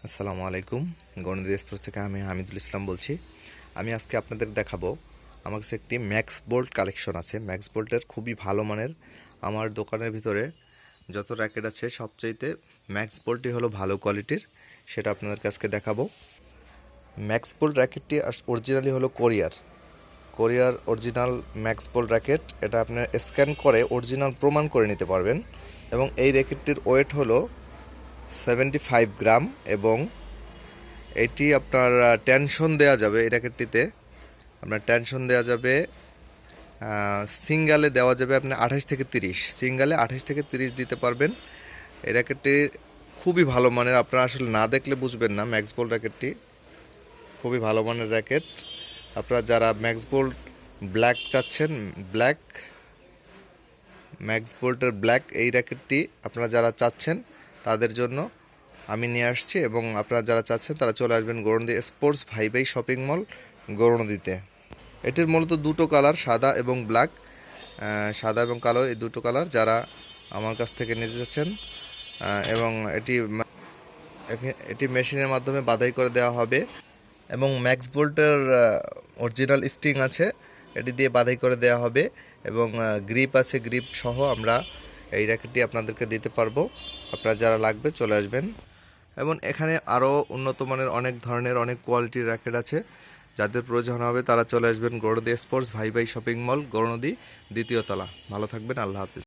আসসালামু আলাইকুম। গণিত এক্সপ্রেস থেকে আমি হামিদুল ইসলাম বলছি। আমি আজকে আপনাদের দেখাবো আমার কাছে একটি ম্যাক্স বোল্ট কালেকশন আছে। ম্যাক্স বোল্টের খুবই ভালো মানের, আমার দোকানের ভিতরে যত র্যাকেট আছে সবচাইতে ম্যাক্স বোল্টই হলো ভালো কোয়ালিটির, সেটা আপনাদের কাছে দেখাবো। ম্যাক্স বোল্ট র্যাকেটটি অরিজিনালি হলো কোরিয়ার অরিজিনাল ম্যাক্স বোল্ট র্যাকেট। এটা আপনার স্ক্যান করে অরিজিনাল প্রমাণ করে নিতে পারবেন। এবং এই র্যাকেটটির ওয়েট হলো 75 গ্রাম এবং এটি আপনার টেনশন দেওয়া যাবে। এই র্যাকেটটিতে আপনার টেনশন দেওয়া যাবে, সিঙ্গালে দেওয়া যাবে আপনার 28 থেকে 30, সিঙ্গালে 28 থেকে 30 দিতে পারবেন। এই র্যাকেটটি খুবই ভালো মানের, আপনারা আসলে না দেখলে বুঝবেন না। ম্যাক্স বোল্ট র্যাকেটটি খুবই ভালো মানের র্যাকেট। আপনারা যারা ম্যাক্স বোল্ট ব্ল্যাক চাচ্ছেন, ম্যাক্স বোল্টের ব্ল্যাক এই র্যাকেটটি আপনারা যারা চাচ্ছেন তাদের জন্য আমি নিয়ে আসছি। এবং আপনারা যারা চাচ্ছেন তারা চলে আসবেন গৌরনদী স্পোর্টস ভাই শপিং মল গৌরনদীতে। এটির মূলত দুটো কালার, সাদা এবং ব্ল্যাক, সাদা এবং কালো, এই দুটো কালার যারা আমার কাছ থেকে নিতে চাচ্ছেন। এবং এটি মেশিনের মাধ্যমে বাধাই করে দেওয়া হবে এবং ম্যাক্স বোল্টের অরিজিনাল স্টিং আছে, এটি দিয়ে বাধাই করে দেওয়া হবে এবং গ্রিপ আছে, গ্রিপ সহ আমরা এই র্যাকেটটি আপনাদেরকে দিতে পারবো। আপনারা যারা লাগবে চলে আসবেন। এবং এখানে আরও উন্নত মানের অনেক ধরনের অনেক কোয়ালিটির র্যাকেট আছে, যাদের প্রয়োজন হবে তারা চলে আসবেন গৌরনদী স্পোর্টস ভাই শপিং মল গৌরনদী 2য় তলা। ভালো থাকবেন, আল্লাহ হাফিজ।